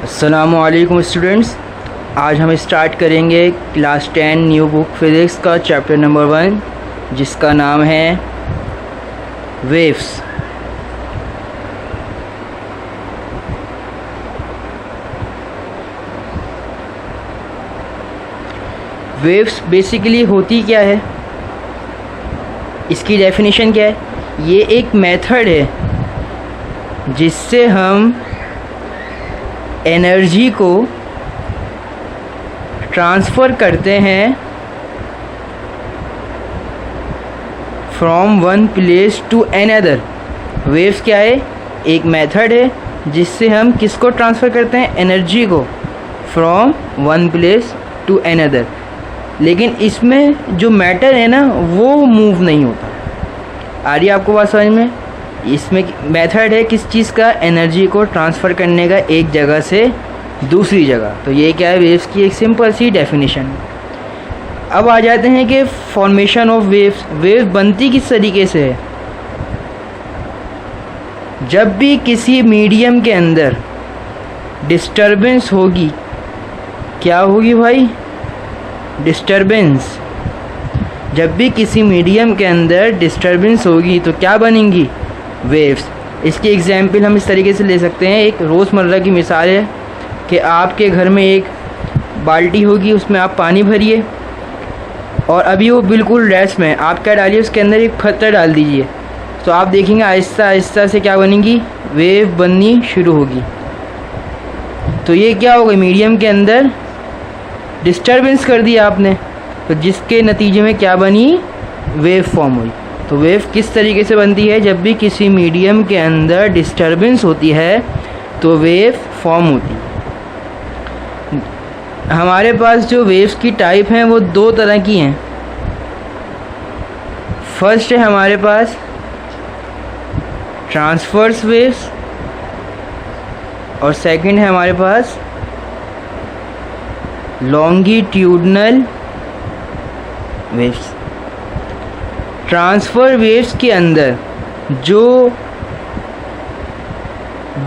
अस्सलामुअलैकुम स्टूडेंट्स, आज हम स्टार्ट करेंगे क्लास 10 न्यू बुक फिज़िक्स का चैप्टर नंबर 1 जिसका नाम है वेव्स। वेव्स बेसिकली होती क्या है, इसकी डेफिनेशन क्या है। ये एक मेथड है जिससे हम एनर्जी को ट्रांसफ़र करते हैं from one place to another. Waves क्या है, एक मेथड है जिससे हम किसको ट्रांसफ़र करते हैं, एनर्जी को, from one place to another. लेकिन इसमें जो मैटर है ना वो मूव नहीं होता। आ रही है आपको बात समझ में। इसमें मेथड है किस चीज़ का, एनर्जी को ट्रांसफ़र करने का एक जगह से दूसरी जगह। तो ये क्या है, वेव्स की एक सिंपल सी डेफिनेशन। अब आ जाते हैं कि फॉर्मेशन ऑफ वेव्स। वेव बनती किस तरीके से है। जब भी किसी मीडियम के अंदर डिस्टर्बेंस होगी, क्या होगी भाई, डिस्टर्बेंस। जब भी किसी मीडियम के अंदर डिस्टर्बेंस होगी तो क्या बनेंगी, वेव्स। इसकी एग्जाम्पल हम इस तरीके से ले सकते हैं। एक रोज़मर्रा की मिसाल है कि आपके घर में एक बाल्टी होगी, उसमें आप पानी भरिए और अभी वो बिल्कुल रेस्ट में, आप क्या डालिए, उसके अंदर एक पत्थर डाल दीजिए, तो आप देखेंगे आहिस्ता आहिस्ता से क्या बनेगी, वेव बननी शुरू होगी। तो ये क्या होगा, मीडियम के अंदर डिस्टर्बेंस कर दिया आपने, तो जिसके नतीजे में क्या बनी, वेव फॉर्म हुई। तो वेव किस तरीके से बनती है, जब भी किसी मीडियम के अंदर डिस्टर्बेंस होती है तो वेव फॉर्म होती है। हमारे पास जो वेव्स की टाइप हैं वो दो तरह की हैं। फर्स्ट है हमारे पास ट्रांसवर्स वेव्स और सेकंड है हमारे पास लॉन्गिट्यूडनल वेव्स। ट्रांसफ़र वेव्स के अंदर जो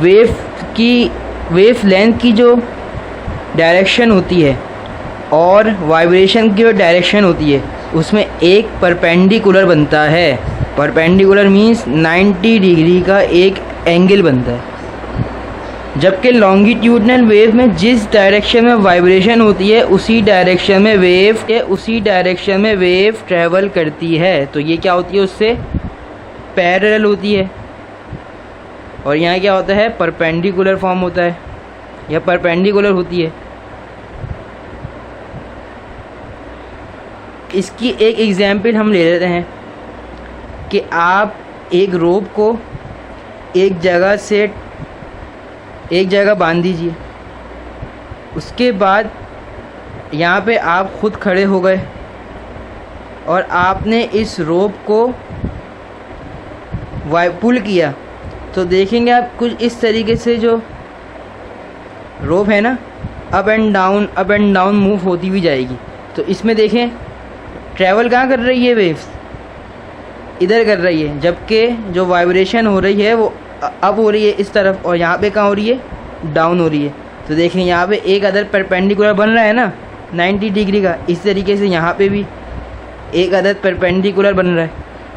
वेव लेंथ की जो डायरेक्शन होती है और वाइब्रेशन की जो डायरेक्शन होती है उसमें एक परपेंडिकुलर बनता है। परपेंडिकुलर मींस 90 डिग्री का एक एंगल बनता है। जबकि लॉन्गिट्यूडनल वेव में जिस डायरेक्शन में वाइब्रेशन होती है उसी डायरेक्शन में वेव ट्रैवल करती है। तो ये क्या होती है, उससे पैरेलल होती है। और यहाँ क्या होता है, परपेंडिकुलर फॉर्म होता है, यह परपेंडिकुलर होती है। इसकी एक एग्जाम्पल हम ले लेते हैं कि आप एक रोप को एक जगह बांध दीजिए। उसके बाद यहाँ पे आप खुद खड़े हो गए और आपने इस रोप को पुल किया, तो देखेंगे आप कुछ इस तरीके से जो रोप है ना, अप एंड डाउन मूव होती हुई जाएगी। तो इसमें देखें ट्रैवल कहाँ कर रही है, वेव्स इधर कर रही है, जबकि जो वाइब्रेशन हो रही है वो अप हो रही है इस तरफ, और यहाँ पे कहाँ हो रही है, डाउन हो रही है। तो देखें यहाँ पे एक अदर परपेंडिकुलर बन रहा है ना 90 डिग्री का, इस तरीके से यहाँ पे भी एक अदर परपेंडिकुलर बन रहा है।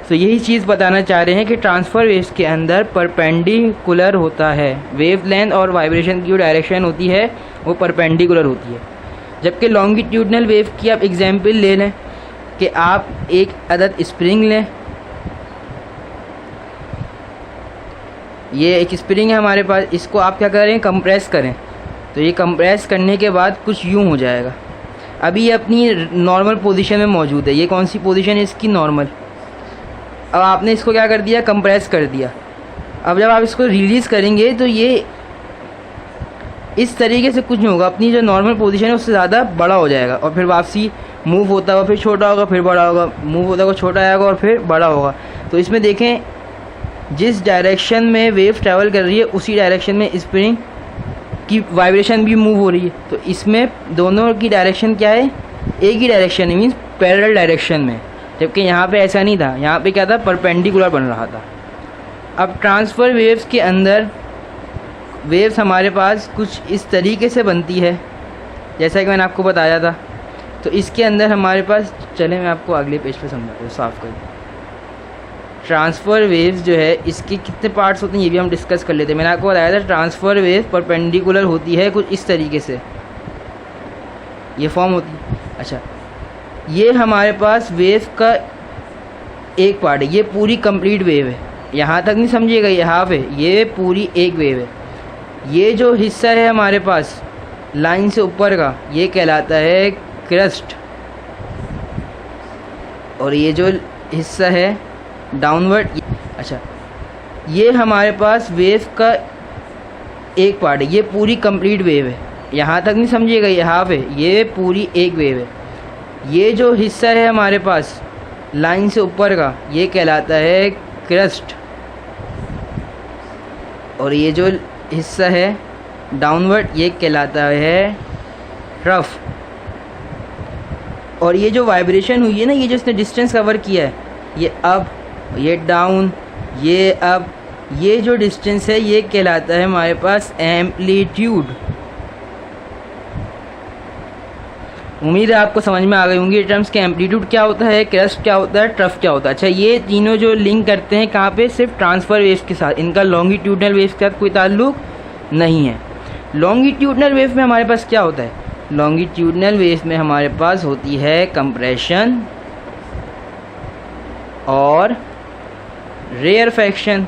तो यही चीज़ बताना चाह रहे हैं कि ट्रांसफ़र वेव्स के अंदर परपेंडिकुलर होता है। वेव लेंथ और वाइब्रेशन की जो डायरेक्शन होती है वो परपेंडिकुलर होती है। जबकि लॉन्गिट्यूडनल वेव की आप एग्जाम्पल ले लें कि आप एक अदद स्प्रिंग लें, ये एक स्प्रिंग है हमारे पास, इसको आप क्या करें, कंप्रेस करें। तो ये कंप्रेस करने के बाद कुछ यूँ हो जाएगा। अभी ये अपनी नॉर्मल पोजीशन में मौजूद है। ये कौन सी पोजीशन है इसकी, नॉर्मल। अब आपने इसको क्या कर दिया, कंप्रेस कर दिया। अब जब आप इसको रिलीज़ करेंगे तो ये इस तरीके से कुछ नहीं होगा, अपनी जो नॉर्मल पोजीशन है उससे ज़्यादा बड़ा हो जाएगा और फिर वापसी मूव होता हुआ फिर छोटा होगा, फिर बड़ा होगा, मूव होता हुआ छोटा आएगा और फिर बड़ा होगा। तो इसमें देखें जिस डायरेक्शन में वेव ट्रैवल कर रही है उसी डायरेक्शन में स्प्रिंग की वाइब्रेशन भी मूव हो रही है। तो इसमें दोनों की डायरेक्शन क्या है, एक ही डायरेक्शन है, मीन्स पैरेलल डायरेक्शन में। जबकि यहाँ पे ऐसा नहीं था, यहाँ पे क्या था, परपेंडिकुलर बन रहा था। अब ट्रांसफ़र वेव्स के अंदर वेव्स हमारे पास कुछ इस तरीके से बनती है जैसा कि मैंने आपको बताया था। तो इसके अंदर हमारे पास, चले मैं आपको अगले पेज पे समझाता हूँ, साफ कर। ट्रांसफ़र वेव्स जो है इसके कितने पार्ट्स होते हैं ये भी हम डिस्कस कर लेते हैं। मैंने आपको बताया था ट्रांसफ़र वेव परपेंडिकुलर होती है कुछ इस तरीके से, ये फॉर्म होती है। अच्छा, ये हमारे पास वेव का एक पार्ट है, ये पूरी कंप्लीट वेव है, यहाँ तक नहीं समझिएगा, ये हाफ है, ये पूरी एक वेव है। ये जो हिस्सा है हमारे पास लाइन से ऊपर का, ये कहलाता है क्रस्ट, और ये जो हिस्सा है डाउनवर्ड, अच्छा, ये हमारे पास वेव का एक पार्ट है, ये पूरी कंप्लीट वेव है, यहाँ तक नहीं समझिएगा, ये हाफ है, ये पूरी एक वेव है। ये जो हिस्सा है हमारे पास लाइन से ऊपर का, ये कहलाता है क्रस्ट, और ये जो हिस्सा है डाउनवर्ड, ये कहलाता है ट्रफ। और ये जो वाइब्रेशन हुई है ना, ये जो इसने डिस्टेंस कवर किया है, ये अप, ये डाउन, ये अप, ये जो डिस्टेंस है ये कहलाता है हमारे पास एम्पलीट्यूड। उम्मीद है आपको समझ में आ गई होंगी ये टर्म्स के, एम्पलीट्यूड क्या होता है, क्रस्ट क्या होता है, ट्रफ क्या होता है। अच्छा, ये तीनों जो लिंक करते हैं कहाँ पे, सिर्फ ट्रांसफ़र वेव्स के साथ, इनका लॉन्गिट्यूडनल वेव्स के साथ कोई ताल्लुक नहीं है। लॉन्गिट्यूडनल वेव में हमारे पास क्या होता है, लॉन्गिट्यूडनल वेव में हमारे पास होती है कंप्रेशन और रेयरफेक्शन।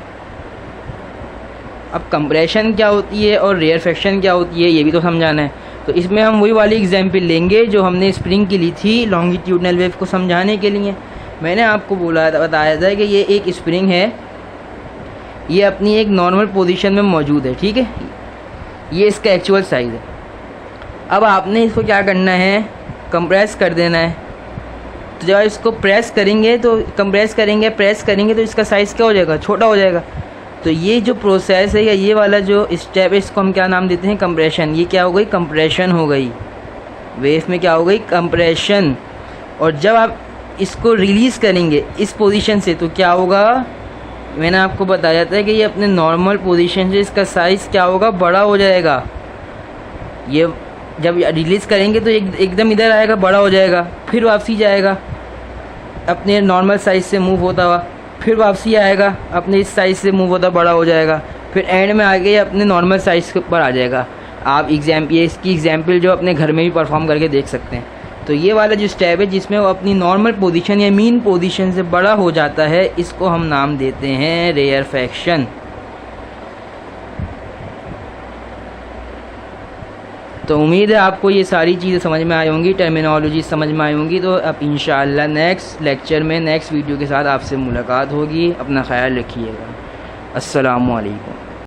अब कंप्रेशन क्या होती है और रेयरफेक्शन क्या होती है ये भी तो समझाना है। तो इसमें हम वही वाली एग्जांपल लेंगे जो हमने स्प्रिंग की ली थी लॉन्गिट्यूडनल वेव को समझाने के लिए। मैंने आपको बताया था कि ये एक स्प्रिंग है, ये अपनी एक नॉर्मल पोजीशन में मौजूद है, ठीक है, ये इसका एक्चुअल साइज़ है। अब आपने इसको क्या करना है, कंप्रेस कर देना है। तो जब इसको प्रेस करेंगे तो कंप्रेस करेंगे, प्रेस करेंगे तो इसका साइज़ क्या हो जाएगा, छोटा हो जाएगा। तो ये जो प्रोसेस है या ये वाला जो स्टेप है इसको हम क्या नाम देते हैं, कंप्रेशन। ये क्या हो गई, कंप्रेशन हो गई, वेव में क्या हो गई, कंप्रेशन। और जब आप इसको रिलीज़ करेंगे इस पोजीशन से तो क्या होगा, मैंने आपको बताया था कि ये अपने नॉर्मल पोजीशन से इसका साइज़ क्या होगा, बड़ा हो जाएगा। ये जब रिलीज़ करेंगे तो एकदम इधर आएगा, बड़ा हो जाएगा, फिर वापसी जाएगा अपने नॉर्मल साइज़ से मूव होता हुआ, फिर वापसी आएगा अपने इस साइज़ से मूव होता बड़ा हो जाएगा, फिर एंड में आके अपने नॉर्मल साइज़ के ऊपर आ जाएगा। आप ये इसकी एग्जांपल जो अपने घर में भी परफॉर्म करके देख सकते हैं। तो ये वाला जो स्टेप है जिसमें वो अपनी नॉर्मल पोजीशन या मीन पोजीशन से बड़ा हो जाता है, इसको हम नाम देते हैं रेयरफेक्शन। तो उम्मीद है आपको ये सारी चीज़ें समझ में आई होंगी, टर्मिनोलॉजी समझ में आई होंगी। तो अब इंशाअल्लाह नेक्स्ट लेक्चर में नेक्स्ट वीडियो के साथ आपसे मुलाकात होगी। अपना ख्याल रखिएगा। अस्सलामु अलैकुम।